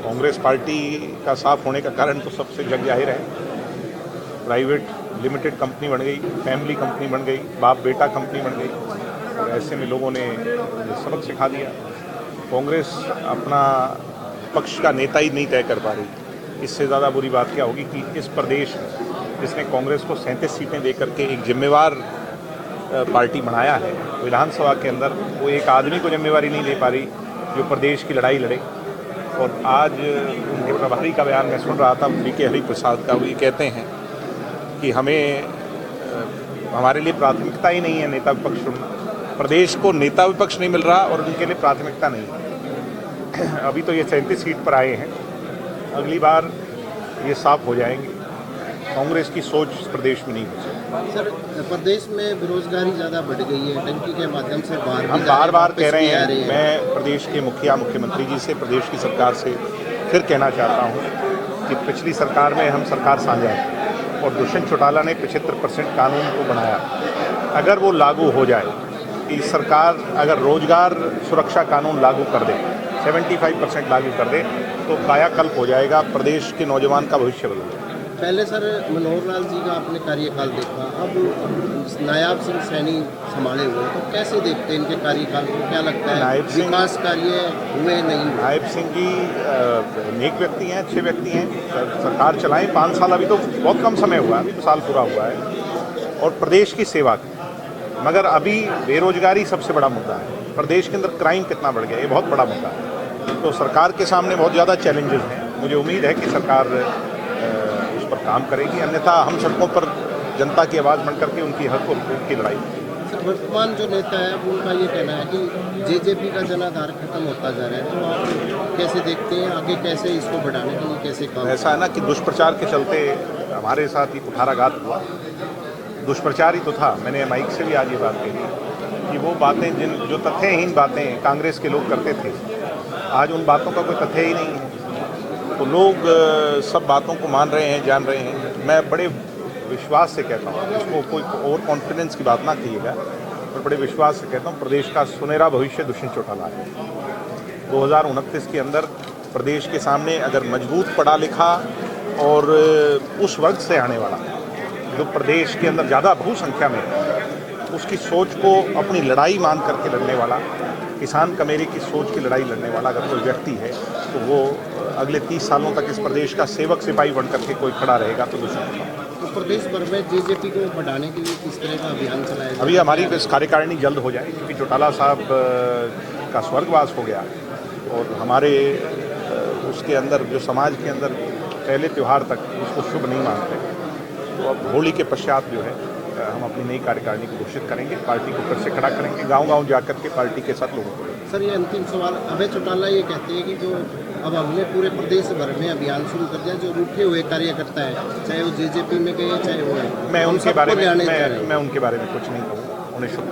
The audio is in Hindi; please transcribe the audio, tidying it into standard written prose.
कांग्रेस पार्टी का साफ होने का कारण तो सबसे जग जाहिर है। प्राइवेट लिमिटेड कंपनी बन गई, फैमिली कंपनी बन गई, बाप बेटा कंपनी बन गई और ऐसे में लोगों ने सबक सिखा दिया। कांग्रेस अपना पक्ष का नेता ही नहीं तय कर पा रही। इससे ज़्यादा बुरी बात क्या होगी कि इस प्रदेश में जिसने कांग्रेस को 37 सीटें दे करके एक जिम्मेवार पार्टी बनाया है, विधानसभा के अंदर वो एक आदमी को जिम्मेवारी नहीं ले पा रही जो प्रदेश की लड़ाई लड़े। और आज उनके प्रभारी का बयान मैं सुन रहा था, बीके हरिप्रसाद का। वो ये कहते हैं कि हमारे लिए प्राथमिकता ही नहीं है नेता विपक्ष चुनना। प्रदेश को नेता विपक्ष नहीं मिल रहा और उनके लिए प्राथमिकता नहीं है। अभी तो ये 37 सीट पर आए हैं, अगली बार ये साफ हो जाएंगे। कांग्रेस की सोच इस प्रदेश में नहीं बची। सर, प्रदेश में बेरोजगारी ज़्यादा बढ़ गई है, टंकी के माध्यम से हम बार बार कह रहे हैं। मैं प्रदेश के मुख्यमंत्री जी से, प्रदेश की सरकार से फिर कहना चाहता हूँ कि पिछली सरकार में हम सरकार साझा थी और दुष्यंत चौटाला ने 75% कानून को बनाया। अगर वो लागू हो जाए कि सरकार अगर रोजगार सुरक्षा कानून लागू कर दे, 75% लागू कर दे, तो कायाकल्प हो जाएगा, प्रदेश के नौजवान का भविष्य बदल जाएगा। पहले सर मनोहर लाल जी का आपने कार्यकाल देखा, अब नायाब सिंह सैनी संभाले हुए, तो कैसे देखते हैं इनके कार्यकाल को? क्या लगता है विकास कार्य हुए नहीं? नायब सिंह जी नेक व्यक्ति हैं, अच्छे व्यक्ति हैं, सरकार चलाएं 5 साल, अभी तो बहुत कम समय हुआ है, अभी तो साल पूरा हुआ है, और प्रदेश की सेवा की। मगर अभी बेरोजगारी सबसे बड़ा मुद्दा है, प्रदेश के अंदर क्राइम कितना बढ़ गया, ये बहुत बड़ा मुद्दा है। तो सरकार के सामने बहुत ज़्यादा चैलेंजेस हैं। मुझे उम्मीद है कि सरकार उस पर काम करेगी, अन्यथा हम सड़कों पर जनता की आवाज़ बन करके उनकी हक और हुकूक की लड़ाई। वर्तमान जो नेता है उनका ये कहना है कि जेजेपी का जनाधार खत्म होता जा रहा है, तो आप कैसे देखते हैं आगे, कैसे इसको बढ़ाने के लिए कैसे काम? ऐसा है ना कि दुष्प्रचार के चलते हमारे साथ ही कुठाराघात हुआ। दुष्प्रचार ही तो था। मैंने माइक से भी आज ये बात कही कि वो बातें जो तथ्यहीन बातें कांग्रेस के लोग करते थे, आज उन बातों का कोई तथ्य ही नहीं है। तो लोग सब बातों को मान रहे हैं, जान रहे हैं। मैं बड़े विश्वास से कहता हूँ, इसको कोई ओवर कॉन्फिडेंस की बात ना कहिएगा, पर बड़े विश्वास से कहता हूँ, प्रदेश का सुनहरा भविष्य दुष्यंत चौटाला है। 2029 के अंदर प्रदेश के सामने अगर मजबूत पढ़ा लिखा और उस वर्ग से आने वाला जो प्रदेश के अंदर ज़्यादा बहुसंख्या में है, उसकी सोच को अपनी लड़ाई मान करके लड़ने वाला, किसान कमेरी की सोच की लड़ाई लड़ने वाला अगर कोई व्यक्ति है, तो वो अगले 30 सालों तक इस प्रदेश का सेवक सिपाही बन करके कोई खड़ा रहेगा तो दुष्यंत। तो प्रदेश भर में जेजेपी को बढ़ाने के लिए किस तरह का अभियान चलाया जाए? अभी हमारी कार्यकारिणी जल्द हो जाए, क्योंकि चौटाला साहब का स्वर्गवास हो गया और हमारे उसके अंदर जो समाज के अंदर पहले त्यौहार तक उसको शुभ नहीं मानते, तो अब होली के पश्चात जो है हम अपनी नई कार्यकारिणी को घोषित करेंगे, पार्टी को फिर से खड़ा करेंगे, गांव-गांव जाकर के पार्टी के साथ लोगों को। सर, ये अंतिम सवाल, अभय चौटाला ये कहते हैं कि जो अब हमने पूरे प्रदेश भर में अभियान शुरू कर दिया, जो रूठे हुए कार्यकर्ता है, चाहे वो जेजेपी में गए चाहे वो है, मैं उनके बारे में कुछ नहीं कहूँगा। उन्हें शुभ